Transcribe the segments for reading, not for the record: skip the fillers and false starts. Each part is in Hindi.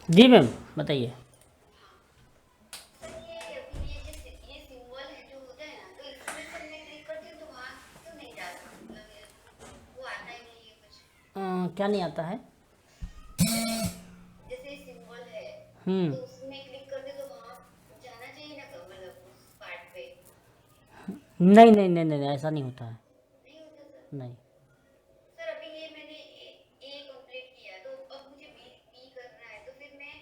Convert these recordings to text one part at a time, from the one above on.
जी मैम, बताइए। सर ये सिंबल है जो होता है ना, तो इसमें सर मैं क्लिक करती हूँ तो वहाँ क्यों नहीं जाता, मतलब ये वो आता ही नहीं है कुछ। क्या नहीं आता है? जैसे सिंबल है हम्म। तो उसमें क्लिक करते तो वहाँ जाना चाहिए ना, मतलब उस पार्ट पे। नहीं नहीं नहीं नहीं, ऐसा नहीं होता है। नहीं होता सर। नहीं। सर अभी ये मैंने ए कंप्लीट किया तो अब मुझे बी बी करना है, तो फिर मैं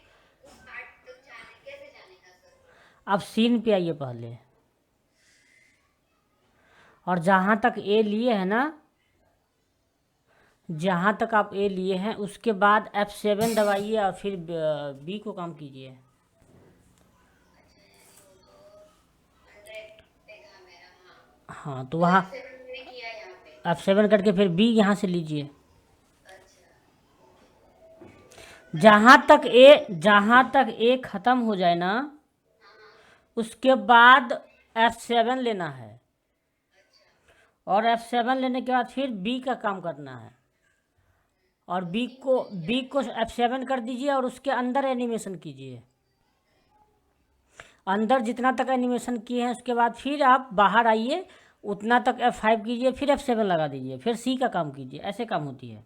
उस पार्ट तक जाने कैसे जाने का सर? आप सीन पे आइए पहले, और जहाँ तक ए लिए है ना, हाँ। जहाँ तक आप ए लिए हैं उसके बाद F7 दबाइए और फिर बी को काम कीजिए। अच्छा, यानी वो तो 100 पे था मेरा, हाँ। हाँ, तो तो वहाँ F7 मैंने किया यहाँ पे। F7 करके फिर बी यहाँ से लीजिए। अच्छा, ओके। मतलब जहाँ मैंने तक बी। ए जहाँ तक ए ख़त्म हो जाए ना, हाँ हाँ। उसके बाद F7 लेना है। अच्छा। और F7 लेने के बाद फिर बी का काम करना है। और तो बी सीन को पे बी जाके। को F7 कर दीजिए और उसके अंदर एनिमेशन कीजिए। अंदर जितना तक एनिमेशन किए हैं उसके बाद फिर आप बाहर आइए, उतना तक F5 कीजिए, फिर F7 लगा दीजिए, फिर सी का काम कीजिए। ऐसे काम होती है।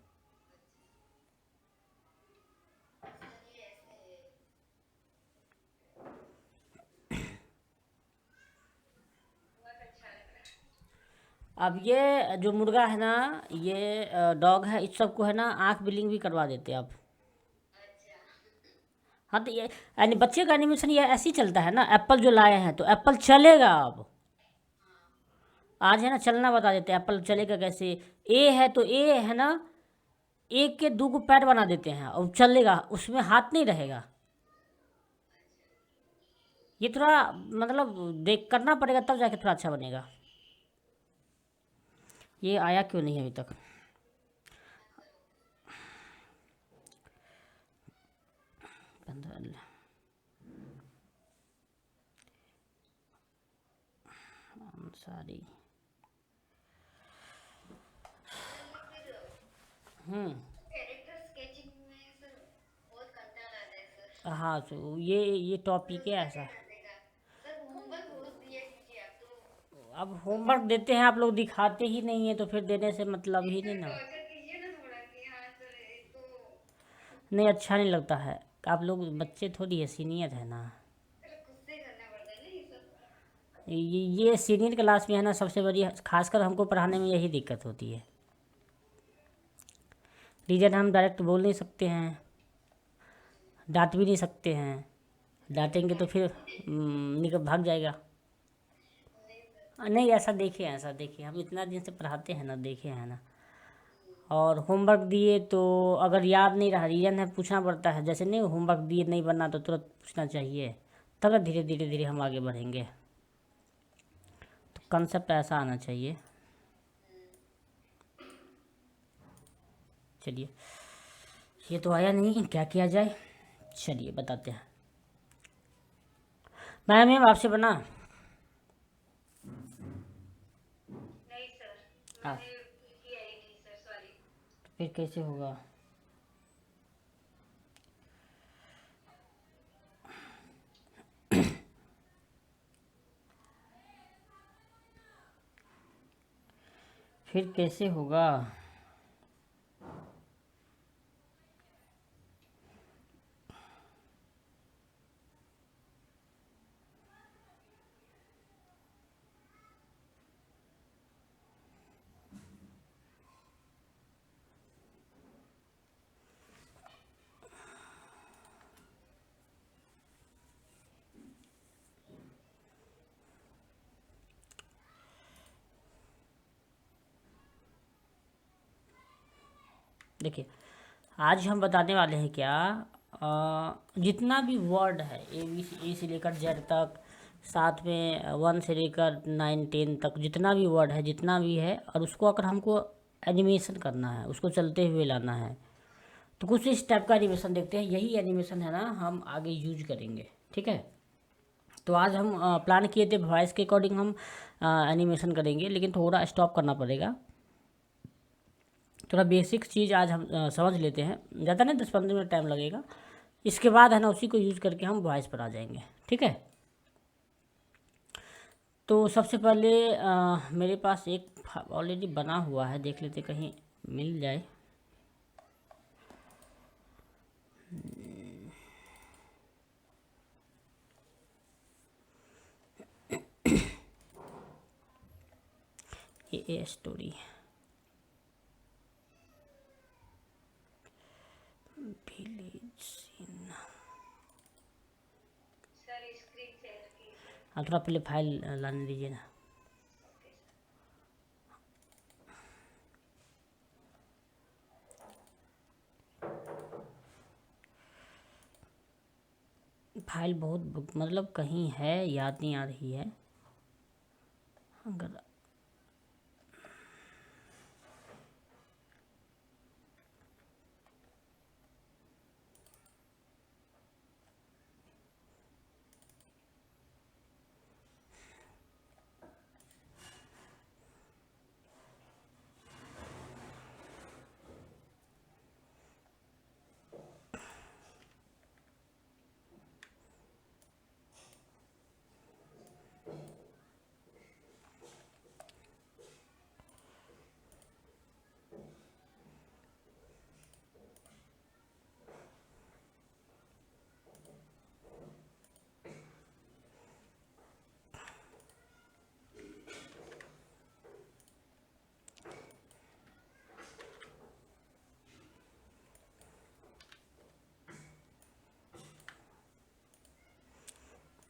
सर ये ऐसे है। बहुत अच्छा लग रहा है। अब ये जो मुर्गा है ना, ये डॉग है, इस सबको है ना आँख ब्लिंक भी करवा देते हैं आप। अच्छा। हाँ, तो ये यानी बच्चे का एनिमेशन ये ऐसे ही चलता है ना। एप्पल जो लाए हैं तो एप्पल चलेगा अब। हाँ। आज है ना चलना बता देते हैं, एप्पल चलेगा कैसे। ए है तो ए है ना, एक के दो को पैर बना देते हैं और चलेगा, उसमें हाथ नहीं रहेगा। ये थोड़ा मतलब देख करना पड़ेगा तब जाके थोड़ा अच्छा बनेगा। ये आया क्यों नहीं अभी तक? हाँ सर, ओके। 15। सॉरी। सर ये फिर हम्म। कैरेक्टर स्केचिंग में सर बहुत कंटाला आता है सर। हाँ, तो ये फिर टॉपिक है उसका क्या ऐसा। करने का? सर होमवर्क रोज दिया कीजिए आप तो। अब होमवर्क देते हैं, आप लोग दिखाते ही नहीं है, तो फिर देने से मतलब नहीं ही नहीं सर, ना। टॉर्चर कीजिए ना थोड़ा कि हाँ सर एक तो। नहीं, अच्छा नहीं लगता है। आप लोग बच्चे थोड़ी है, सीनियर है ना। सर खुद से करना पड़ता है ना ये सब। ये सीनियर क्लास में है ना, सबसे बड़ी खासकर हमको पढ़ाने में यही दिक्कत होती है। रीजन हम डायरेक्ट बोल नहीं सकते हैं, डांट भी नहीं सकते हैं। डांटेंगे तो फिर निकल भाग जाएगा। नहीं सर। नहीं, ऐसा देखिए, हम इतना दिन से पढ़ाते हैं ना, देखे हैं ना। और होमवर्क दिए तो अगर याद नहीं रहा, रीजन है पूछना पड़ता है। जैसे नहीं, होमवर्क दिए नहीं बना तो तुरंत पूछना चाहिए, तब धीरे धीरे धीरे हम आगे बढ़ेंगे। तो कंसेप्ट ऐसा आना चाहिए। चलिए, ये तो आया नहीं, क्या किया जाए। चलिए बताते हैं। मैम आपसे बना। नहीं सर, आ, मैंने किया ही नहीं सर, सॉरी। फिर कैसे होगा? फिर कैसे होगा? देखिए, आज हम बताने वाले हैं क्या, जितना भी वर्ड है ए से लेकर जेड तक, साथ में 1 से लेकर 9 10 तक, जितना भी वर्ड है, जितना भी है, और उसको अगर हमको एनिमेशन करना है, उसको चलते हुए लाना है, तो कुछ इस टाइप का एनिमेशन देखते हैं। यही एनिमेशन है ना हम आगे यूज करेंगे। ठीक है। तो आज हम प्लान किए थे वॉइस के अकॉर्डिंग हम एनिमेशन करेंगे, लेकिन थोड़ा स्टॉप करना पड़ेगा। थोड़ा बेसिक चीज़ आज हम समझ लेते हैं, ज़्यादा नहीं, 10 15 मिनट टाइम लगेगा। इसके बाद है ना उसी को यूज़ करके हम वॉइस पर आ जाएंगे, ठीक है। तो सबसे पहले मेरे पास एक ऑलरेडी बना हुआ है, देख लेते कहीं मिल जाए। ये story village scene. Sir screen share कीजिए। हाँ, थोड़ा पहले फाइल लाने दीजिए ना। Okay sir. फाइल बहुत मतलब कहीं है, याद नहीं आ रही है। अगर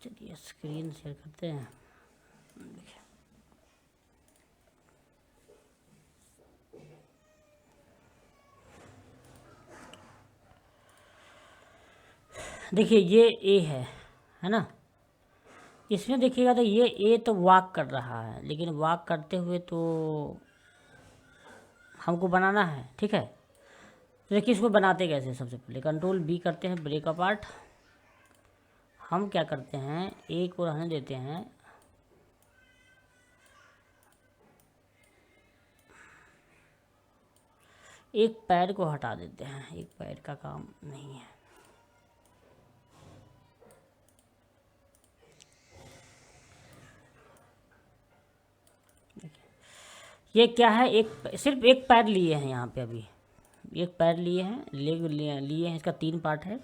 चलिए स्क्रीन शेयर करते हैं। देखिए ये ए है ना। इसमें देखिएगा तो ये ए तो वॉक कर रहा है, लेकिन वॉक करते हुए तो हमको बनाना है, ठीक है। तो देखिए इसको बनाते कैसे, सबसे पहले कंट्रोल बी करते हैं, ब्रेक अपार्ट। हम क्या करते हैं, ए को रहने देते हैं, एक पैर को हटा देते हैं, एक पैर का काम नहीं है। ये क्या है, एक सिर्फ एक पैर लिए हैं यहाँ पे, अभी एक पैर लिए हैं, लेग लिए हैं, इसका 3 पार्ट है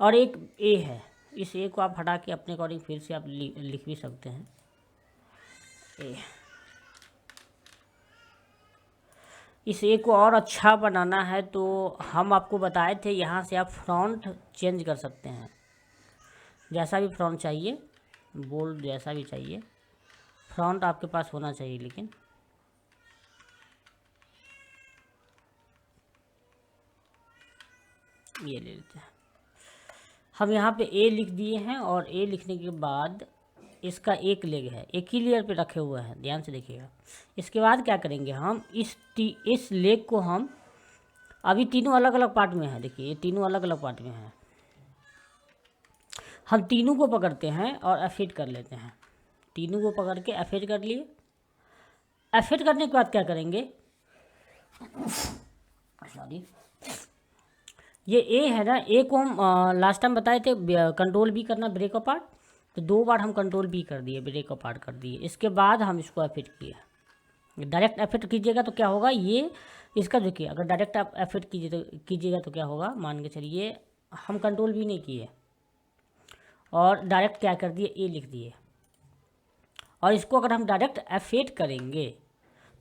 और एक ए है। इस ए को आप हटा के अपने अकॉर्डिंग फिर से आप लिख भी सकते हैं ए। इस ए को और अच्छा बनाना है तो हम आपको बताए थे, यहाँ से आप फ्रंट चेंज कर सकते हैं, जैसा भी फ्रंट चाहिए, बोल्ड जैसा भी चाहिए, फ्रंट आपके पास होना चाहिए। लेकिन ये ले लेते हैं हम, यहाँ पे ए लिख दिए हैं और ए लिखने के बाद इसका एक लेग है, एक ही लेयर पे रखे हुए हैं, ध्यान से देखिएगा। इसके बाद क्या करेंगे हम, इस लेग को हम अभी तीनों अलग अलग पार्ट में है, देखिए ये तीनों अलग अलग पार्ट में है, हम तीनों को पकड़ते हैं और एफेट कर लेते हैं। तीनों को पकड़ के एफेट कर लिए। एफेट करने के बाद क्या करेंगे, सॉरी, ये ए है ना, ए को हम लास्ट टाइम बताए थे कंट्रोल बी करना, ब्रेक अपार्ट, तो 2 बार हम कंट्रोल बी कर दिए, ब्रेक अपार्ट कर दिए। इसके बाद हम इसको एफेक्ट किए। डायरेक्ट एफेक्ट कीजिएगा तो क्या होगा, ये इसका देखिए, अगर डायरेक्ट आप एफेक्ट कीजिएगा तो क्या होगा, मान के चलिए हम कंट्रोल बी नहीं किए और डायरेक्ट क्या कर दिए, ए लिख दिए, और इसको अगर हम डायरेक्ट एफेक्ट करेंगे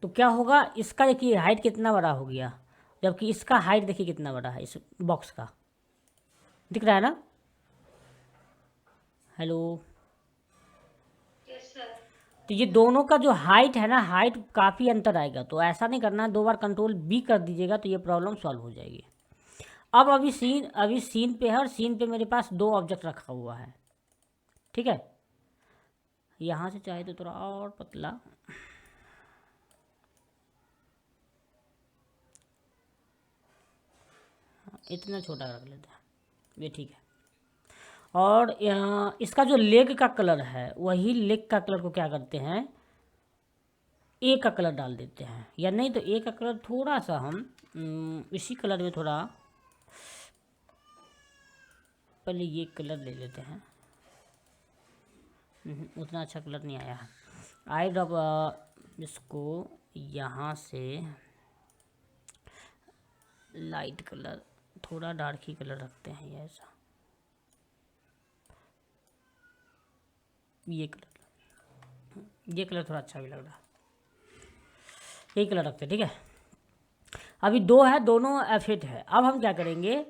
तो क्या होगा, इसका देखिए हाइट कितना बड़ा हो गया, जबकि इसका हाइट देखिए कितना बड़ा है, इस बॉक्स का दिख रहा है ना। Hello, yes sir. तो ये दोनों का जो हाइट है ना, हाइट काफ़ी अंतर आएगा, तो ऐसा नहीं करना है, 2 बार कंट्रोल बी कर दीजिएगा तो ये प्रॉब्लम सॉल्व हो जाएगी। अब अभी सीन पे है और सीन पे मेरे पास 2 ऑब्जेक्ट रखा हुआ है, ठीक है। यहाँ से चाहे तो थोड़ा और पतला, इतना छोटा रख लेते हैं, ये ठीक है। और इसका जो लेग का कलर है, वही लेग का कलर को क्या करते हैं, ए का कलर डाल देते हैं, या नहीं तो ए का कलर थोड़ा सा हम इसी कलर में थोड़ा पहले ये कलर ले लेते हैं। उतना अच्छा कलर नहीं आया है। आई ड्रॉप इसको यहाँ से लाइट कलर, थोड़ा डार्क ही कलर रखते हैं ये ऐसा, ये कलर थोड़ा अच्छा भी लग रहा है, यही कलर रखते हैं। ठीक है, अभी दो है, दोनों F8 है। अब हम क्या करेंगे,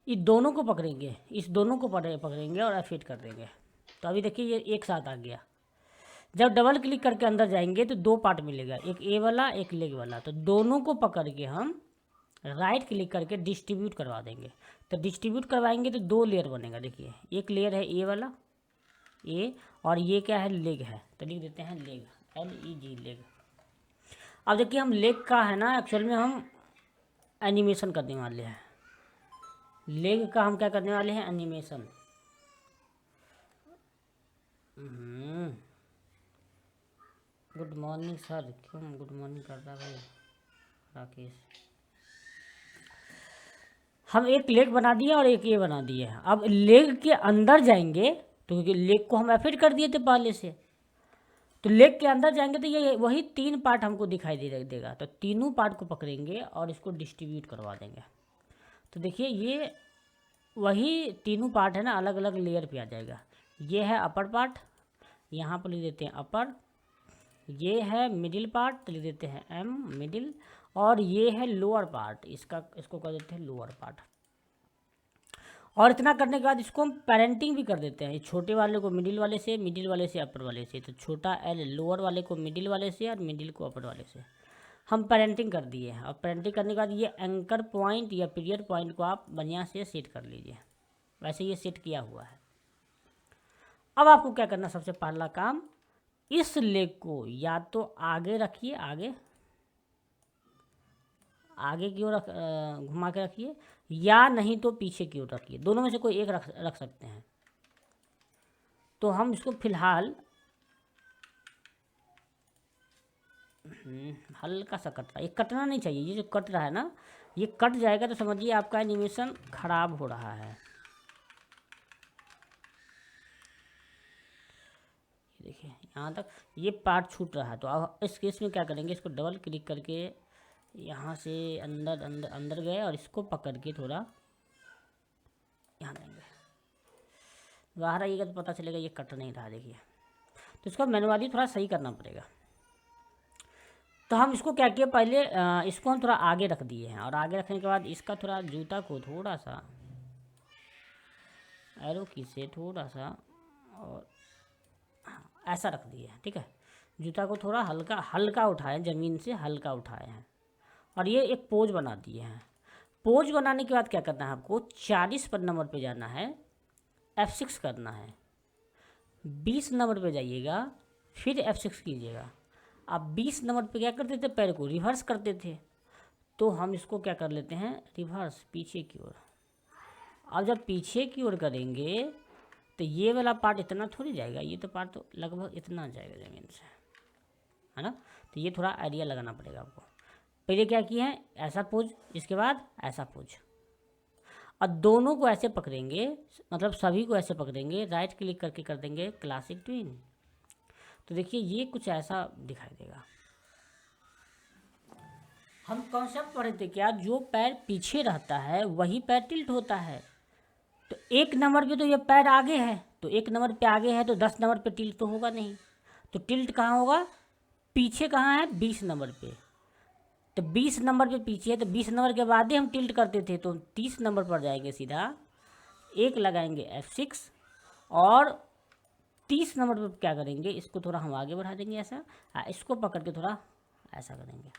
इस दोनों को पकड़ेंगे, इस दोनों को पकड़ेंगे और F8 कर देंगे। तो अभी देखिए ये एक साथ आ गया। जब डबल क्लिक करके अंदर जाएंगे तो दो पार्ट मिलेगा, एक ए वाला एक लेग वाला। तो दोनों को पकड़ के हम राइट क्लिक करके डिस्ट्रीब्यूट करवा देंगे। तो डिस्ट्रीब्यूट करवाएंगे तो दो लेयर बनेगा। देखिए एक लेयर है ए वाला, ए, और ये क्या है, लेग है। तो लिख देते हैं लेग, LEG, लेग। अब देखिए हम लेग का है ना, एक्चुअल में हम एनिमेशन करने वाले हैं। लेग का हम क्या करने वाले हैं, एनिमेशन। गुड मॉर्निंग सर, क्यों गुड मॉर्निंग कर रहा भाई राकेश। हम एक लेग बना दिए और एक ये बना दिए। अब लेग के अंदर जाएंगे तो क्योंकि लेग को हम एफिट कर दिए थे पहले से, तो लेग के अंदर जाएंगे तो ये वही तीन पार्ट हमको दिखाई देगा। तो तीनों पार्ट को पकड़ेंगे और इसको डिस्ट्रीब्यूट करवा देंगे। तो देखिए ये वही तीनों पार्ट है ना, अलग अलग लेयर पे आ जाएगा। ये है अपर पार्ट, यहाँ पर लिख देते हैं अपर। ये है मिडिल पार्ट, तो लिख देते हैं M, मिडिल। और ये है लोअर पार्ट, इसको कर देते हैं लोअर पार्ट। और इतना करने के बाद इसको हम पेरेंटिंग भी कर देते हैं। ये छोटे वाले को मिडिल वाले से, मिडिल वाले से अपर वाले से। तो छोटा L लोअर वाले को मिडिल वाले से और मिडिल को अपर वाले से हम पेरेंटिंग कर दिए हैं। और पेरेंटिंग करने के बाद ये एंकर पॉइंट या पीरियड पॉइंट को आप बढ़िया से सेट कर लीजिए। वैसे ये सेट किया हुआ है। अब आपको क्या करना, सबसे पहला काम, इस लेग को या तो आगे रखिए, आगे की ओर घुमा के रखिए, या नहीं तो पीछे की ओर रखिए। दोनों में से कोई एक रख सकते हैं। तो हम इसको फिलहाल हल्का सा कट रहा है, ये कटना नहीं चाहिए। ये जो कट रहा है ना, ये कट जाएगा तो समझिए आपका एनिमेशन खराब हो रहा है। देखिए यहाँ तक ये पार्ट छूट रहा है। तो अब इस केस में क्या करेंगे, इसको डबल क्लिक करके यहाँ से अंदर गए और इसको पकड़ के थोड़ा यहाँ देंगे, बाहर आइएगा तो पता चलेगा ये कट नहीं रहा। देखिए तो इसको मैनुअली थोड़ा सही करना पड़ेगा। तो हम इसको क्या किए, पहले इसको हम थोड़ा आगे रख दिए हैं। और आगे रखने के बाद इसका थोड़ा जूता को थोड़ा सा एरो की से थोड़ा सा और ऐसा रख दिए हैं। ठीक है, जूता को थोड़ा हल्का उठाए, ज़मीन से हल्का उठाए हैं। और ये एक पोज बना दिए हैं। पोज बनाने के बाद क्या करना है, आपको 40 पर नंबर पे जाना है, F6 करना है। 20 नंबर पे जाइएगा, फिर F6 कीजिएगा। अब 20 नंबर पे क्या करते थे, पैर को रिवर्स करते थे। तो हम इसको क्या कर लेते हैं, रिवर्स, पीछे की ओर। अब जब पीछे की ओर करेंगे तो ये वाला पार्ट इतना थोड़ी जाएगा, ये तो पार्ट तो लगभग इतना जाएगा ज़मीन से, है ना। तो ये थोड़ा आइडिया लगाना पड़ेगा आपको। पहले क्या किया है, ऐसा पोज, इसके बाद ऐसा पोज। और दोनों को ऐसे पकड़ेंगे, मतलब सभी को ऐसे पकड़ेंगे, राइट क्लिक करके कर देंगे क्लासिक ट्विन। तो देखिए ये कुछ ऐसा दिखाई देगा। हम कॉन्सेप्ट पढ़े थे क्या, जो पैर पीछे रहता है वही पैर टिल्ट होता है। तो एक नंबर पे तो ये पैर आगे है, तो एक नंबर पे आगे है तो 10 नंबर पे टिल्ट तो होगा नहीं। तो टिल्ट कहाँ होगा, पीछे कहाँ है, 20 नंबर पे। तो 20 नंबर पे पीछे है, तो 20 नंबर के बाद ही हम टिल्ट करते थे। तो 30 नंबर पर जाएंगे सीधा, एक लगाएंगे F6 और 30 नंबर पर क्या करेंगे, इसको थोड़ा हम आगे बढ़ा देंगे ऐसा, इसको पकड़ के थोड़ा ऐसा करेंगे।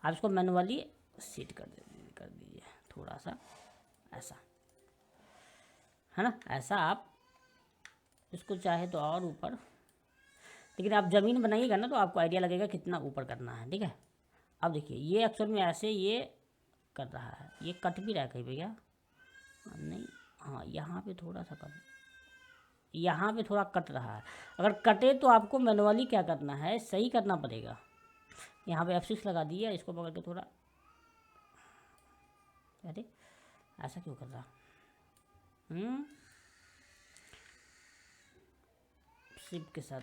आप इसको मैनुअली सेट कर दीजिए थोड़ा सा ऐसा, है ना। ऐसा आप इसको चाहे तो और ऊपर, लेकिन आप ज़मीन बनाइएगा ना तो आपको आइडिया लगेगा कितना ऊपर करना है। ठीक है, अब देखिए ये एक्चुअल में ऐसे ये कर रहा है, ये कट भी रहा है कहीं पे क्या, नहीं, हाँ यहाँ पे थोड़ा सा कट, यहाँ पे थोड़ा कट रहा है। अगर कटे तो आपको मैनुअली क्या करना है, सही करना पड़ेगा। यहाँ पे F6 लगा दिया, इसको पकड़ के थोड़ा, अरे ऐसा क्यों कर रहा, शिफ्ट के साथ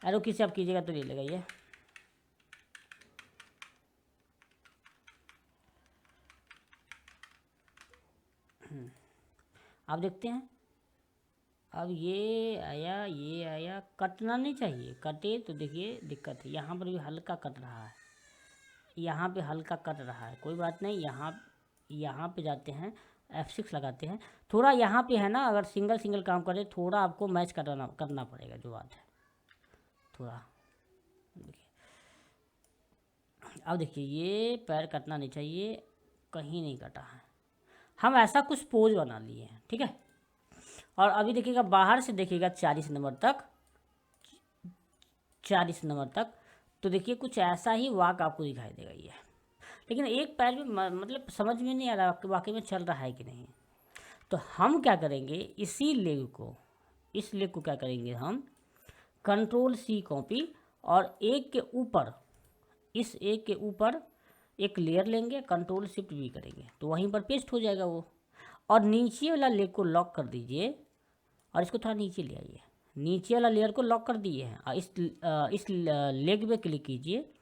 एरो की से आप कीजिएगा तो ले लेगा ये। आप देखते हैं अब ये आया कटना नहीं चाहिए, कटे तो देखिए दिक्कत है। यहाँ पर भी हल्का कट रहा है, यहाँ पे हल्का कट रहा है, कोई बात नहीं। यहाँ पे जाते हैं, F6 लगाते हैं। थोड़ा यहाँ पे है ना, अगर सिंगल सिंगल काम करें थोड़ा आपको मैच करना पड़ेगा, जो बात है थोड़ा। देखिए अब देखिए ये पैर कटना नहीं चाहिए, कहीं नहीं कटा है। हम ऐसा कुछ पोज बना लिए हैं, ठीक है। और अभी देखिएगा बाहर से देखिएगा 40 नंबर तक, 40 नंबर तक, तो देखिए कुछ ऐसा ही वाक आपको दिखाई देगा ये। लेकिन एक पैर में मतलब समझ में नहीं आ रहा कि वाकई में चल रहा है कि नहीं। तो हम क्या करेंगे, इस लेग को क्या करेंगे हम, Ctrl+C कॉपी, और एक के ऊपर, इस एक के ऊपर एक लेयर लेंगे, Ctrl+Shift+V करेंगे तो वहीं पर पेस्ट हो जाएगा वो। और नीचे वाला लेग को लॉक कर दीजिए और इसको थोड़ा नीचे ले आइए। नीचे वाला लेयर को लॉक कर दिए हैं और इस लेग पे क्लिक कीजिए।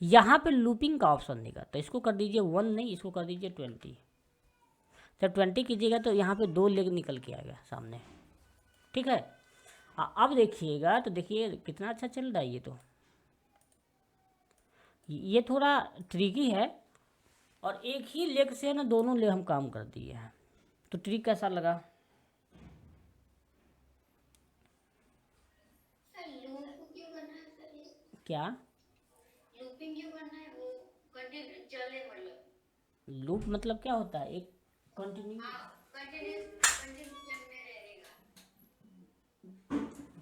यहाँ पे लूपिंग का ऑप्शन देगा, तो इसको कर दीजिए 1 नहीं, इसको कर दीजिए 20। जब 20 कीजिएगा तो यहाँ पे 2 लेग निकल के आएगा सामने, ठीक है। अब देखिएगा तो देखिए कितना अच्छा चल रहा है ये। तो ये थोड़ा ट्रिकी है, और एक ही लेग से ना दोनों लेग हम काम कर दिए हैं। तो ट्रिक कैसा लगा? सर लूप क्यों करना है सर ये? क्या लूपिंग क्यों करना है? वो कंटिन्यू चले मतलब लूप मतलब क्या होता है? एक कंटिन्यू कंटिन्यू चलने रहेगा।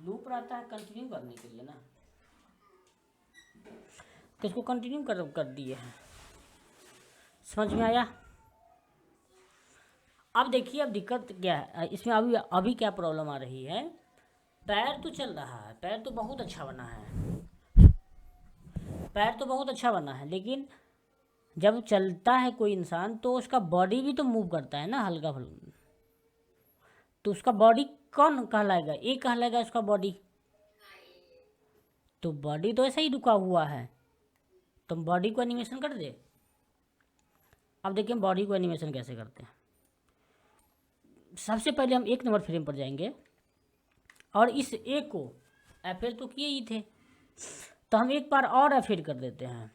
लूप रहता है कंटिन्यू करने के लिए ना, तो इसको कंटिन्यू कर दिए हैं। समझ में आया? अब देखिए अब दिक्कत क्या है इसमें, अभी क्या प्रॉब्लम आ रही है। पैर तो चल रहा है, पैर तो बहुत अच्छा बना है, पैर तो बहुत अच्छा बना है, लेकिन जब चलता है कोई इंसान तो उसका बॉडी भी तो मूव करता है ना हल्का फुल्का। तो उसका बॉडी कौन कहलाएगा? एक कहलाएगा उसका बॉडी। तो बॉडी तो ऐसा ही रुका हुआ है, तो बॉडी को एनिमेशन कर दे। अब देखिए बॉडी को एनिमेशन कैसे करते हैं। सबसे पहले हम 1 नंबर फ्रेम पर जाएंगे और इस ए को एफेड तो किए ही थे, तो हम एक बार और एफेड कर देते हैं।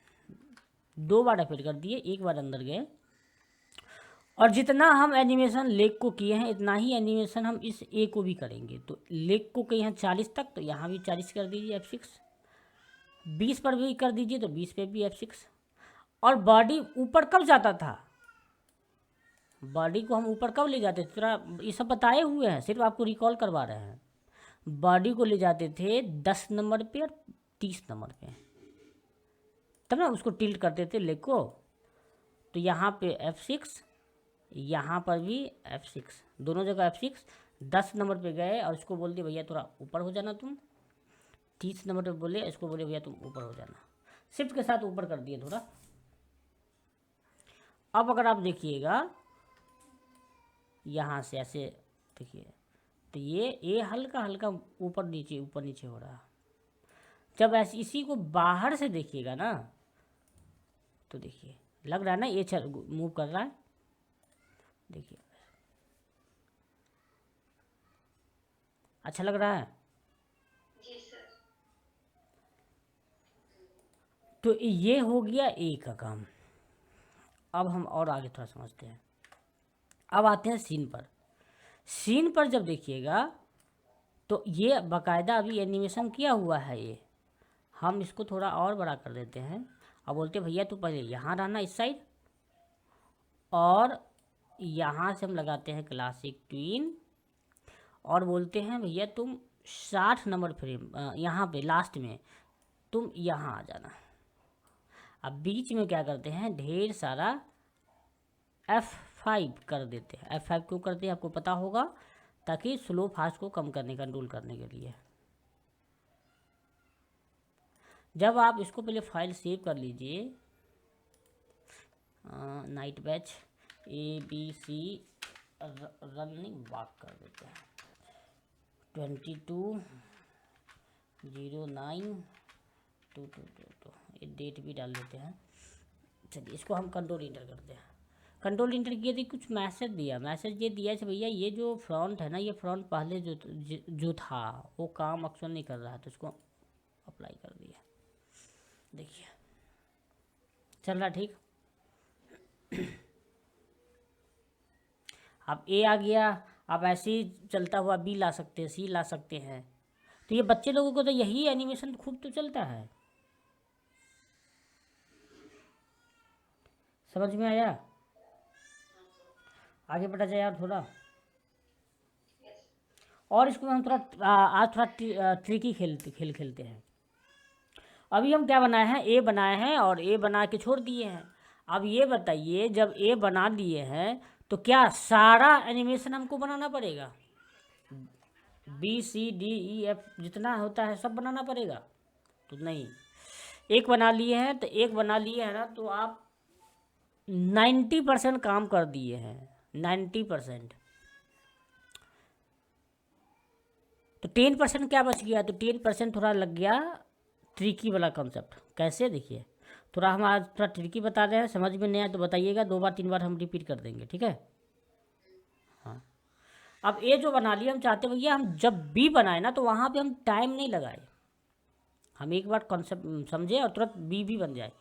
2 बार एफेड कर दिए, 1 बार अंदर गए, और जितना हम एनिमेशन लेग को किए हैं इतना ही एनिमेशन हम इस ए को भी करेंगे। तो लेग को कहीं 40 तक, तो यहाँ भी 40 कर दीजिए F6। 20 पर भी कर दीजिए तो 20 पे भी F6। और बॉडी ऊपर कब जाता था, बॉडी को हम ऊपर कब ले जाते थे, थोड़ा ये सब बताए हुए हैं, सिर्फ आपको रिकॉल करवा रहे हैं। बॉडी को ले जाते थे 10 नंबर पे और 30 नंबर पे, तब ना उसको टिल्ट करते थे लेग को। तो यहाँ पे F6, यहाँ पर भी F6, दोनों जगह F6। 10 नंबर पे गए और उसको बोल दिए भैया थोड़ा ऊपर हो जाना तुम। 30 नंबर पे बोले, इसको बोले भैया तुम ऊपर हो जाना, शिफ्ट के साथ ऊपर कर दिए थोड़ा। अब अगर आप देखिएगा यहाँ से ऐसे देखिए, तो ये हल्का हल्का ऊपर नीचे हो रहा है। जब ऐसे इसी को बाहर से देखिएगा ना, तो देखिए लग रहा है ना ये मूव कर रहा है, देखिए अच्छा लग रहा है। जी सर। तो ये हो गया ए का काम। अब हम और आगे थोड़ा समझते हैं। अब आते हैं सीन पर। सीन पर जब देखिएगा तो ये बाकायदा अभी एनिमेशन किया हुआ है ये, हम इसको थोड़ा और बड़ा कर देते हैं और बोलते हैं भैया तो पहले यहाँ रहना इस साइड, और यहाँ से हम लगाते हैं क्लासिक ट्विन और बोलते हैं भैया तुम 60 नंबर फ्रेम यहाँ पे लास्ट में तुम यहाँ आ जाना। अब बीच में क्या करते हैं, ढेर सारा F5 कर देते हैं। F5 क्यों करते हैं आपको पता होगा, ताकि स्लो फास्ट को कम करने, कंट्रोल करने के लिए। जब आप इसको पहले फाइल सेव कर लीजिए, night batch ABC running walk कर देते हैं 22/09/2022 ये डेट भी डाल देते हैं। चलिए इसको हम कंट्रोल इंटर करते हैं। कंट्रोल इंटर किए थे कुछ मैसेज दिया, मैसेज ये दिया है भैया ये जो फ्रंट है ना, ये फ्रंट पहले जो था वो काम अक्सर नहीं कर रहा है, तो इसको अप्लाई कर दिया। देखिए चल रहा ठीक। अब ए आ गया, अब ऐसे ही चलता हुआ बी ला सकते हैं, सी ला सकते हैं। तो ये बच्चे लोगों को तो यही एनिमेशन खूब तो चलता है। समझ में आया? आगे बढ़ा जाए यार थोड़ा। और इसको हम थोड़ा आज थोड़ा ट्रिकी खेलते हैं। अभी हम क्या बनाए हैं, ए बनाए हैं और ए बना के छोड़ दिए हैं। अब ये बताइए जब ए बना दिए हैं तो क्या सारा एनिमेशन हमको बनाना पड़ेगा? BCDEF जितना होता है सब बनाना पड़ेगा? तो नहीं, एक बना लिए हैं तो एक बना लिए हैं ना, तो आप 90% काम कर दिए हैं, 90%। तो 10% क्या बच गया? तो 10% थोड़ा लग गया ट्रिकी वाला कॉन्सेप्ट। कैसे? देखिए थोड़ा हम आज थोड़ा ट्रिकी बता रहे हैं, समझ में नहीं आया तो बताइएगा, 2 बार 3 बार हम रिपीट कर देंगे, ठीक है? हाँ, अब ए जो बना लिया, हम चाहते भैया हम जब बी बनाए ना तो वहाँ पे हम टाइम नहीं लगाए, हम एक बार कॉन्सेप्ट समझे और तुरंत बी भी बन जाए।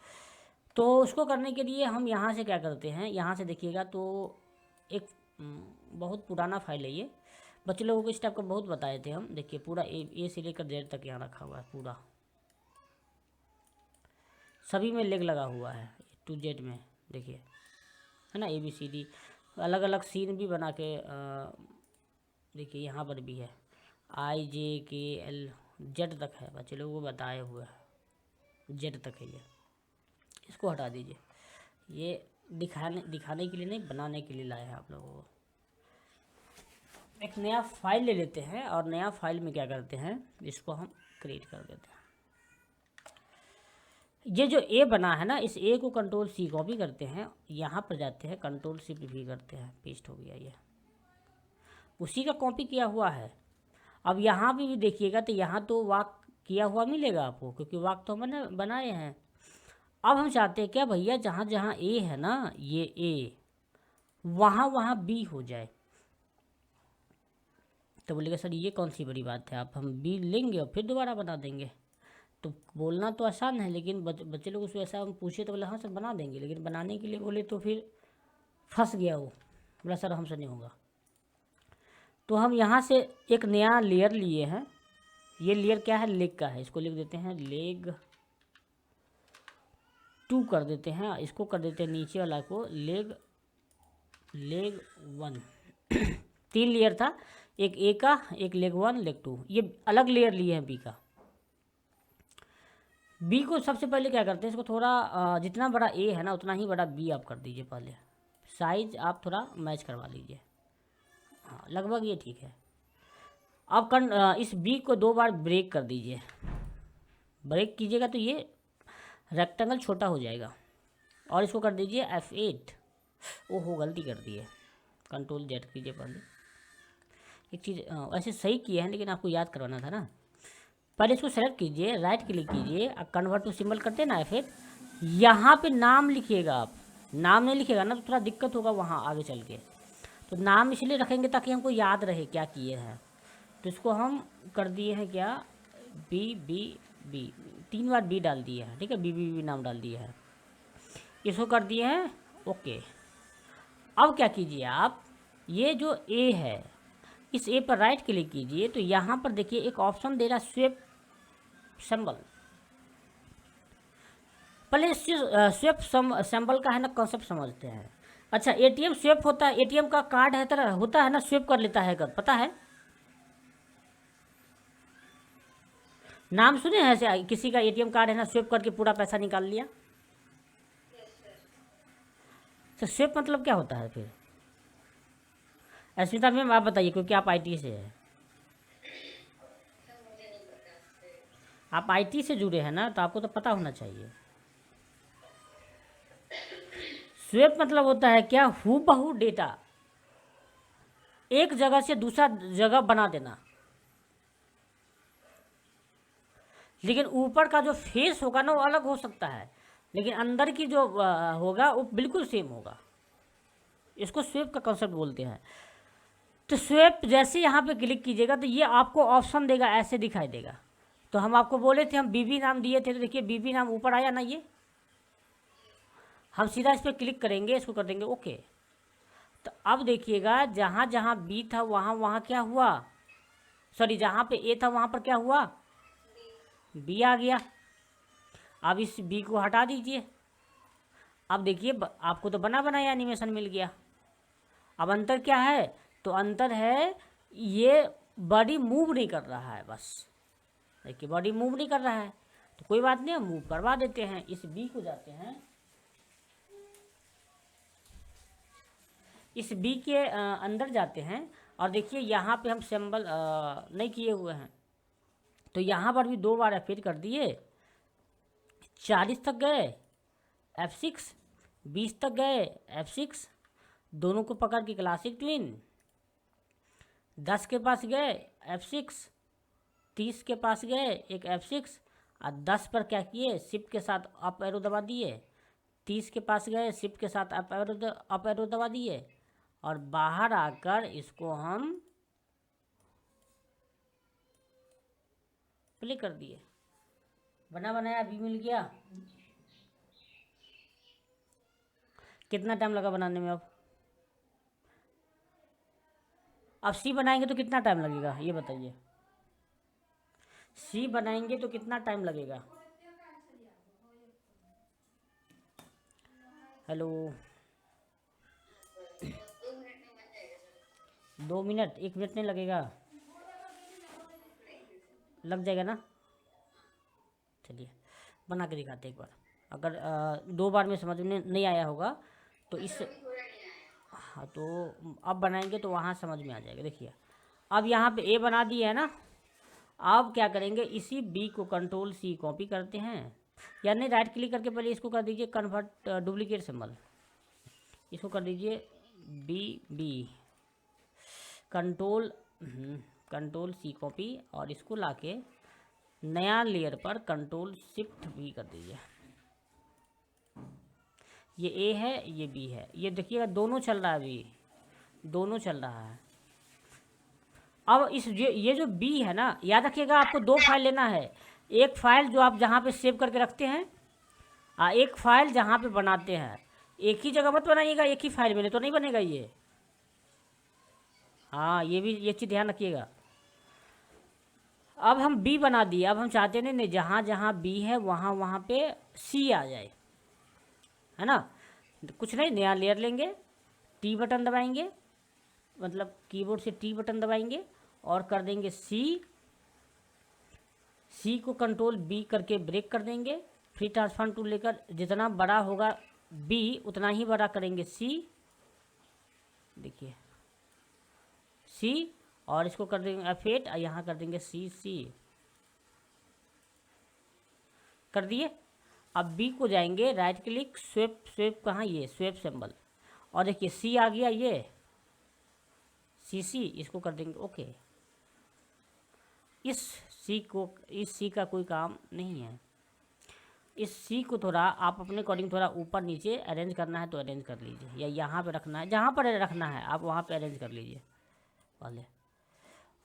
तो उसको करने के लिए हम यहाँ से क्या करते हैं, यहाँ से देखिएगा तो एक बहुत पुराना फाइल है ये, बच्चे लोगों को इस टाइप का बहुत बताए थे हम। देखिए पूरा ए से लेकर जेड तक यहाँ रखा हुआ है, पूरा सभी में लेग लगा हुआ है टू जेड में, देखिए है ना। ABCD अलग अलग सीन भी बना के देखिए यहाँ पर भी है, IJKL जेड तक है, बच्चे लोगों को बताए हुए है जेड तक है ये। इसको हटा दीजिए, ये दिखाने के लिए नहीं, बनाने के लिए लाए हैं आप लोगों को। एक नया फाइल ले लेते हैं और नया फाइल में क्या करते हैं, इसको हम क्रिएट कर देते हैं। ये जो ए बना है ना, इस ए को Ctrl+C कॉपी करते हैं, यहाँ पर जाते हैं Ctrl+Shift+V करते हैं, पेस्ट हो गया ये, उसी का कॉपी किया हुआ है। अब यहाँ भी देखिएगा तो यहाँ तो वाक किया हुआ मिलेगा आपको, क्योंकि वाक तो मैंने बनाए हैं। अब हम चाहते हैं क्या भैया, जहाँ जहाँ ए है ना, ये ए वहाँ वहाँ बी हो जाए। तो बोलेगा सर ये कौन सी बड़ी बात है, आप हम बी लेंगे और फिर दोबारा बना देंगे। तो बोलना तो आसान है, लेकिन बच्चे लोग उसको ऐसा हम पूछे तो बोले हाँ सर बना देंगे, लेकिन बनाने के लिए बोले तो फिर फंस गया वो, बोला सर हमसे नहीं होगा। तो हम यहाँ से एक नया लेयर लिए हैं, ये लेयर क्या है, लेग का है, इसको लिख देते हैं लेग 2 कर देते हैं, इसको कर देते हैं नीचे वाला को लेग 1। 3 लेयर था, एक ए का, एक लेग 1, लेग 2, ये अलग लेयर लिए हैं बी का। बी को सबसे पहले क्या करते हैं, इसको थोड़ा जितना बड़ा ए है ना उतना ही बड़ा बी आप कर दीजिए, पहले साइज आप थोड़ा मैच करवा लीजिए, हाँ लगभग ये ठीक है। अब इस बी को 2 बार ब्रेक कर दीजिए, ब्रेक कीजिएगा तो ये रेक्टेंगल छोटा हो जाएगा। और इसको कर दीजिए F8। ओहो गलती कर दी है, Ctrl+Z कीजिए पहले। एक चीज़ वैसे सही किए हैं, लेकिन आपको याद करवाना था ना। पहले इसको सेलेक्ट कीजिए, राइट क्लिक कीजिए, कन्वर्ट टू सिंबल करते हैं ना F8, यहाँ पे नाम लिखिएगा आप। नाम नहीं लिखिएगा ना तो थोड़ा दिक्कत होगा वहाँ आगे चल के, तो नाम इसलिए रखेंगे ताकि हमको याद रहे क्या किए हैं। तो इसको हम कर दिए हैं क्या, बी 3 बार बी डाल दिए हैं, ठीक है, बी नाम डाल दिया है, इसको कर दिए हैं ओके। अब क्या कीजिए आप, ये जो ए है इस ए पर राइट क्लिक कीजिए, तो यहाँ पर देखिए एक ऑप्शन दे रहा है स्वेप सिंबल। पहले स्वेप सिंबल का है ना कॉन्सेप्ट समझते हैं। अच्छा ATM स्वेप होता है, ATM का कार्ड है तरह होता है ना, स्वेप कर लेता है, कर पता है, नाम सुने हैं ऐसे किसी का ATM कार्ड है ना, स्वेप करके पूरा पैसा निकाल लिया। तो स्वेप मतलब क्या होता है फिर, अस्मिता मैम आप बताइए, क्योंकि आप IT से हैं, आप IT से जुड़े हैं ना, तो आपको तो पता होना चाहिए। स्वैप मतलब होता है क्या, हूबहू डेटा एक जगह से दूसरा जगह बना देना, लेकिन ऊपर का जो फेस होगा ना वो अलग हो सकता है, लेकिन अंदर की जो होगा वो बिल्कुल सेम होगा। इसको स्वैप का कॉन्सेप्ट बोलते हैं। तो स्वैप जैसे यहाँ पे क्लिक कीजिएगा तो ये आपको ऑप्शन देगा, ऐसे दिखाई देगा। तो हम आपको बोले थे, हम बीबी नाम दिए थे, तो देखिए बीबी नाम ऊपर आया ना, ये हम सीधा इस पर क्लिक करेंगे, इसको कर देंगे ओके। तो अब देखिएगा जहाँ जहाँ बी था वहाँ वहाँ क्या हुआ, सॉरी जहाँ पे ए था वहाँ पर क्या हुआ, बी आ गया। अब इस बी को हटा दीजिए। अब देखिए आपको तो बना बनाया एनिमेशन मिल गया। अब अंतर क्या है, तो अंतर है ये बॉडी मूव नहीं कर रहा है, बस देखिए बॉडी मूव नहीं कर रहा है। तो कोई बात नहीं, हम मूव करवा देते हैं। इस बी को जाते हैं, इस बी के अंदर जाते हैं और देखिए यहाँ पे हम सिंबल नहीं किए हुए हैं, तो यहाँ पर भी 2 बार F8 कर दिए, 40 तक गए F6, 20 तक गए F6, दोनों को पकड़ के क्लासिक ट्विन, 10 के पास गए F6, 30 के पास गए एक F6 और 10 पर क्या किए, शिफ्ट के साथ अप एरो दबा दिए, 30 के पास गए शिफ्ट के साथ अप एरो दबा दिए और बाहर आकर इसको हम प्ले कर दिए। बना बनाया अभी मिल गया। कितना टाइम लगा बनाने में? अब सी बनाएंगे तो कितना टाइम लगेगा ये बताइए, सी बनाएंगे तो कितना टाइम लगेगा? हेलो, 2 मिनट, 1 मिनट नहीं लगेगा? लग जाएगा ना? चलिए बना के दिखाते एक बार। अगर 2 बार में समझ में नहीं आया होगा तो इस, हाँ तो अब बनाएंगे तो वहाँ समझ में आ जाएगा। देखिए अब यहाँ पे ए बना दिया है ना, अब क्या करेंगे, इसी बी को कंट्रोल सी कॉपी करते हैं, यानी राइट क्लिक करके पहले इसको कर दीजिए कन्वर्ट डुप्लीकेट सिंबल, इसको कर दीजिए बी कंट्रोल सी कॉपी और इसको लाके नया लेयर पर कंट्रोल शिफ्ट भी कर दीजिए। ये ए है ये बी है, ये देखिएगा दोनों चल रहा है, अभी दोनों चल रहा है। अब इस ये जो बी है ना, याद रखिएगा आपको 2 फाइल लेना है, एक फाइल जो आप जहाँ पे सेव करके रखते हैं और एक फाइल जहाँ पे बनाते हैं। एक ही जगह मत बनाइएगा, एक ही फाइल में तो नहीं बनेगा ये। हाँ ये चीज़ ध्यान रखिएगा। अब हम बी बना दिए, अब हम चाहते नहीं जहाँ जहाँ बी है वहाँ वहाँ पे सी आ जाए, है ना। कुछ नहीं, नया लेयर लेंगे, टी बटन दबाएंगे, मतलब कीबोर्ड से टी बटन दबाएंगे और कर देंगे सी को कंट्रोल बी करके ब्रेक कर देंगे। फ्री ट्रांसफॉर्म टूल लेकर जितना बड़ा होगा बी उतना ही बड़ा करेंगे सी, देखिए सी, और इसको कर देंगे F8 और यहाँ कर देंगे सी कर दिए। अब बी को जाएंगे राइट क्लिक स्वेप कहाँ, ये स्वेप सिंबल, और देखिए सी आ गया, ये सी इसको कर देंगे ओके। इस सी का कोई काम नहीं है, इस सी को थोड़ा आप अपने अकॉर्डिंग थोड़ा ऊपर नीचे अरेंज करना है तो अरेंज कर लीजिए, या यहाँ पे रखना है, जहाँ पर रखना है आप वहाँ पे अरेंज कर लीजिए वाले।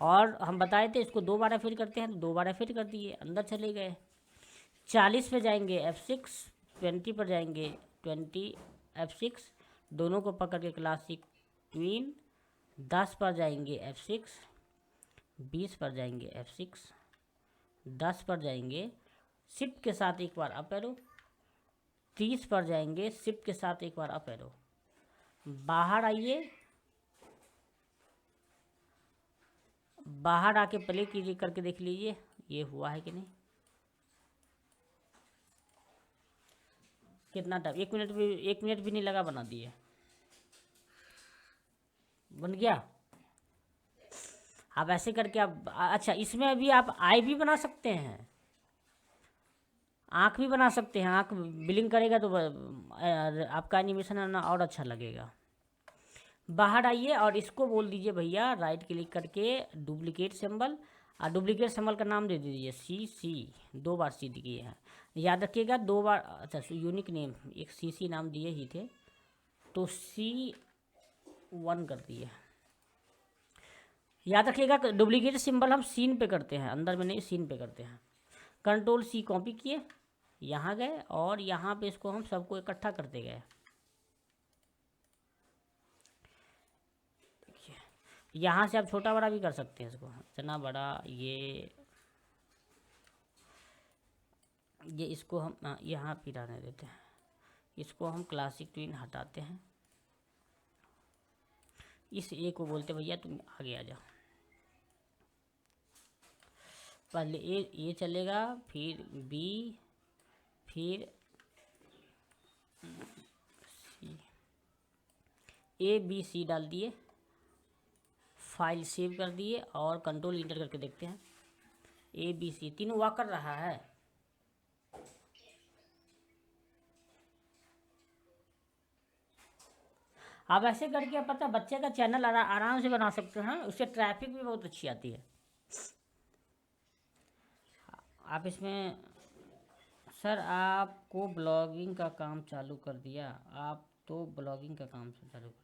और हम बताए थे इसको 2 बार फिर करते हैं, तो 2 बार फिर कर दिए, अंदर चले गए। 40 पे जाएंगे F6, 20 पर जाएंगे 20 F6, दोनों को पकड़ के क्लासिक ट्विन, 10 पर जाएंगे F6, 20 पर जाएंगे F6, 10 पर जाएंगे शिफ्ट के साथ एक बार अप एरो, 30 पर जाएंगे शिफ्ट के साथ एक बार अप एरो। बाहर आइए, बाहर आके प्ले कीजिए, करके देख लीजिए ये हुआ है कि नहीं। कितना टाइम, 1 मिनट भी नहीं लगा, बना दिए, बन गया। आप ऐसे करके आप, अच्छा इसमें अभी आप आई भी बना सकते हैं, आँख भी बना सकते हैं, आँख ब्लिंक करेगा तो आपका एनिमेशन है ना और अच्छा लगेगा। बाहर आइए और इसको बोल दीजिए भैया राइट क्लिक करके डुप्लीकेट सिंबल, और डुप्लीकेट सिंबल का नाम दे दीजिए सी, 2 बार सी दिए हैं, याद रखिएगा 2 बार। अच्छा यूनिक नेम एक सी नाम दिए ही थे तो C1 कर दिए। याद रखिएगा डुप्लीकेट सिंबल हम सीन पे करते हैं, अंदर में नहीं सीन पे करते हैं। कंट्रोल C कॉपी किए, यहाँ गए और यहाँ पे इसको हम सबको इकट्ठा करते गए। यहाँ से आप छोटा बड़ा भी कर सकते हैं इसको, इतना बड़ा ये इसको हम यहाँ पे रहने देते हैं, इसको हम क्लासिक ट्विन हटाते हैं। इस ए को बोलते भैया तुम आगे आ जाओ, पहले ए चलेगा, फिर बी, फिर सी, ABC डाल दिए, फाइल सेव कर दिए और कंट्रोल इंटर करके देखते हैं। ABC तीनों वाक कर रहा है। आप ऐसे करके पता बच्चे का चैनल आराम से बना सकते हैं, उससे ट्रैफिक भी बहुत अच्छी आती है। आप इसमें सर आपको ब्लॉगिंग का काम चालू कर दिया, आप तो ब्लॉगिंग का काम चालू कर,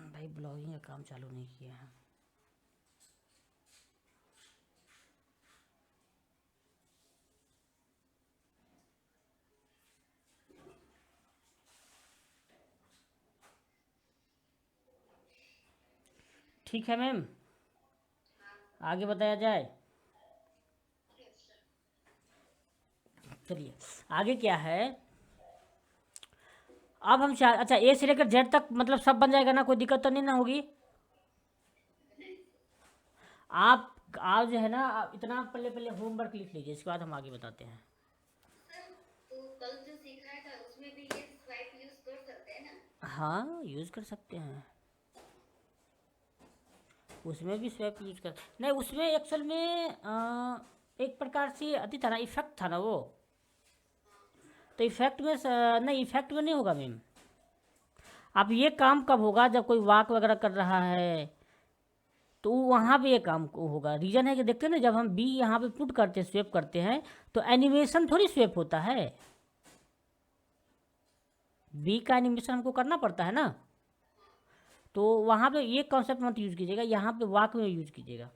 भाई ब्लॉगिंग का काम चालू नहीं किया है। ठीक है मैम, आगे बताया जाए। चलिए आगे क्या है, अब हम अच्छा ए से लेकर जेड तक मतलब सब बन जाएगा ना, कोई दिक्कत तो नहीं ना होगी। आप आज जो है ना आप इतना पहले होमवर्क लिख लीजिए, इसके बाद हम आगे बताते हैं। तो कल जो सीखा था उसमें भी ये स्वाइप यूज कर सकते हैं ना? हाँ यूज़ कर सकते हैं, उसमें भी स्वैप यूज कर नहीं, उसमें एक्चुअल में एक प्रकार से अति था ना, इफेक्ट था ना वो, तो इफेक्ट में नहीं, इफेक्ट में नहीं होगा मैम। अब ये काम कब होगा, जब कोई वाक वगैरह कर रहा है तो वहाँ पे ये काम को होगा। रीज़न है कि देखते हैं ना, जब हम बी यहाँ पे पुट करते हैं, स्वेप करते हैं तो एनिमेशन थोड़ी स्वेप होता है, बी का एनिमेशन हमको करना पड़ता है ना, तो वहाँ पे ये कॉन्सेप्ट मत यूज़ कीजिएगा, यहाँ पे वाक में यूज़ कीजिएगा।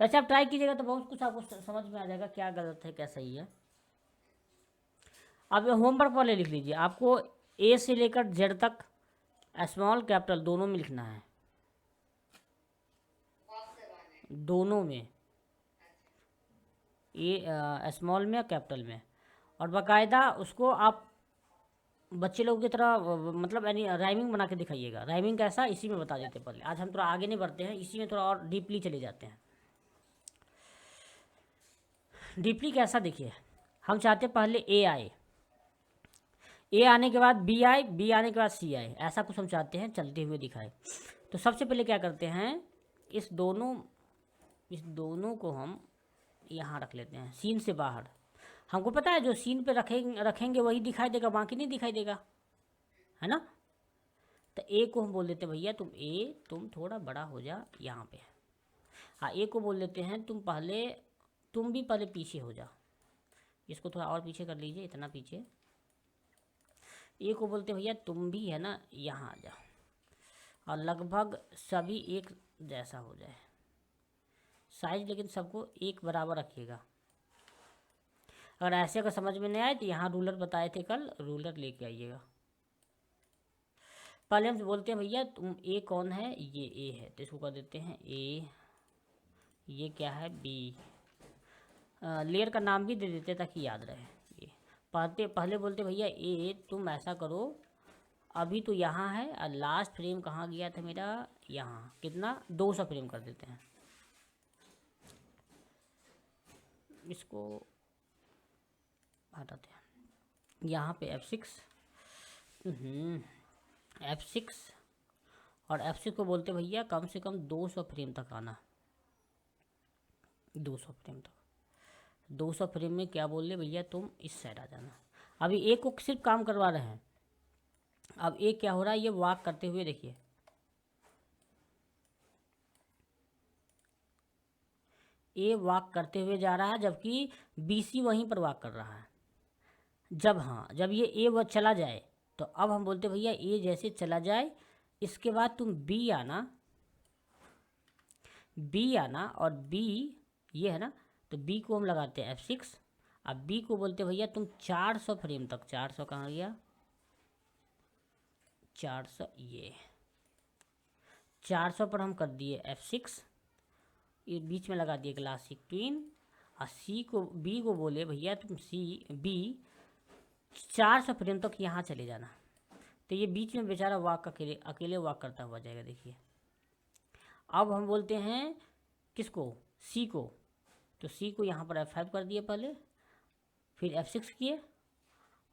वैसे आप ट्राई कीजिएगा तो बहुत कुछ आपको समझ में आ जाएगा क्या गलत है क्या सही है। अब होमवर्क वाले लिख लीजिए, आपको ए से लेकर जेड तक स्मॉल कैपिटल दोनों में लिखना है, वॉक करवाना है। दोनों में, ए स्मॉल में कैपिटल में, और बाकायदा उसको आप बच्चे लोग की तरह मतलब यानी राइमिंग बना के दिखाइएगा। राइमिंग कैसा इसी में बता देते पहले, आज हम थोड़ा आगे नहीं बढ़ते हैं, इसी में थोड़ा और डीपली चले जाते हैं। डीपली कैसा देखिए, हम चाहते हैं पहले ए आए, ए आने के बाद बी आए, बी आने के बाद सी आए, ऐसा कुछ हम चाहते हैं चलते हुए दिखाए। तो सबसे पहले क्या करते हैं, इस दोनों को हम यहाँ रख लेते हैं सीन से बाहर। हमको पता है जो सीन पे रखेंगे वही दिखाई देगा, बाकी नहीं दिखाई देगा, है ना। तो ए को हम बोल देते हैं भैया तुम थोड़ा बड़ा हो जा यहाँ पे। हाँ ए को बोल देते हैं तुम भी पहले पीछे हो जा, इसको थोड़ा और पीछे कर लीजिए, इतना पीछे। ए को बोलते भैया तुम भी है ना यहाँ आ जा, और लगभग सभी एक जैसा हो जाए साइज, लेकिन सबको एक बराबर रखिएगा। अगर ऐसे अगर समझ में नहीं आए तो यहाँ रूलर बताए थे कल, रूलर लेके आइएगा। पहले हम बोलते हैं भैया तुम ए कौन है, ये ए है, तो इसको कर देते हैं ए, ये क्या है बी, लेयर का नाम भी दे देते ताकि याद रहे। ये पहले बोलते भैया ए तुम ऐसा करो, अभी तो यहाँ है और लास्ट फ्रेम कहाँ गया था मेरा, यहाँ, कितना 200 फ्रेम कर देते हैं। इसको हटाते हैं, यहाँ पे F6 F6 और F6 को बोलते भैया कम से कम 200 फ्रेम तक आना, 200 फ्रेम तक। 200 फ्रेम में क्या बोल रहे भैया, तुम इस साइड आ जाना। अभी एक को सिर्फ काम करवा रहे हैं। अब एक क्या हो रहा है, ये वॉक करते हुए देखिए, ए वॉक करते हुए जा रहा है, जबकि BC वहीं पर वॉक कर रहा है। जब हाँ, जब ये ए वो चला जाए, तो अब हम बोलते भैया ए जैसे चला जाए, इसके बाद तुम बी आना, और बी ये है ना, तो बी को हम लगाते हैं F6। अब बी को बोलते भैया तुम 400 फ्रेम तक, 400 कहाँ गया, 400 ये 400 पर हम कर दिए F6, ये बीच में लगा दिए क्लासिक ट्विन। और सी को, बी को बोले भैया तुम बी 400 फ्रेम तक यहाँ चले जाना। तो ये बीच में बेचारा वॉक अकेले अकेले वॉक करता हुआ जाएगा। देखिए अब हम बोलते हैं किसको, सी को, तो सी को यहाँ पर F5 कर दिए पहले, फिर F6 किए,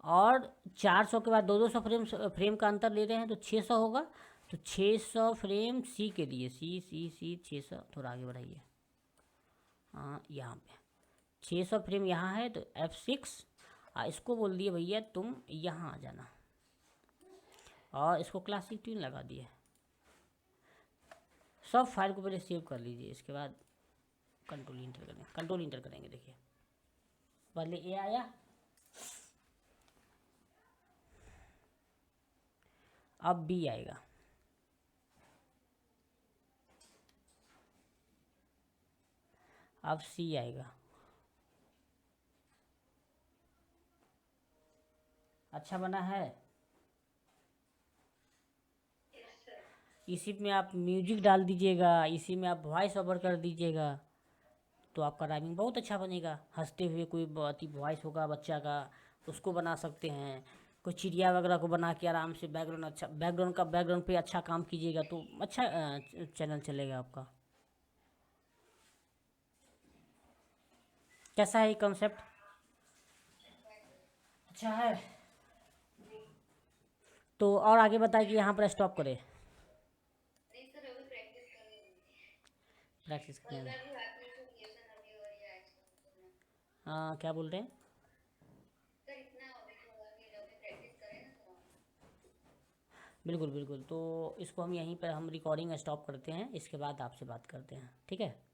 और 400 के बाद 200 फ्रेम का अंतर ले रहे हैं, तो 600 होगा। तो 600 फ्रेम सी के लिए, सी 600, थोड़ा आगे बढ़ाइए, हाँ यहाँ पे 600 फ्रेम यहाँ है, तो F6, इसको बोल दिए भैया तुम यहाँ आ जाना, और इसको क्लासिक ट्यून लगा दिए। सब फाइल को पहले सेव कर लीजिए, इसके बाद कंट्रोल इंटर करेंगे। देखिए पहले ए आया, अब बी आएगा, अब सी आएगा। अच्छा बना है। इसी में आप म्यूजिक डाल दीजिएगा, इसी में आप वॉइस ओवर कर दीजिएगा, तो आपका राइमिंग बहुत अच्छा बनेगा। हंसते हुए कोई बहुत ही वॉइस होगा बच्चा का, उसको बना सकते हैं। कोई चिड़िया वगैरह को बना के आराम से बैकग्राउंड, अच्छा बैकग्राउंड पे अच्छा काम कीजिएगा, तो अच्छा चैनल चलेगा आपका। कैसा है ये कॉन्सेप्ट, अच्छा है? तो और आगे बताए कि यहाँ पर स्टॉप करें, नहीं सर, अभी प्रैक्टिस कर रही हूँ। प्रैक्टिस कल करें। का भी हाथ में जो किया सर, अभी और ये आज का। हाँ क्या बोल रहे हैं? सर इतना अभी तो होगा कि अभी प्रैक्टिस करें ना सर। बिल्कुल बिल्कुल, तो इसको हम यहीं पर हम रिकॉर्डिंग स्टॉप करते हैं, इसके बाद आपसे बात करते हैं, ठीक है?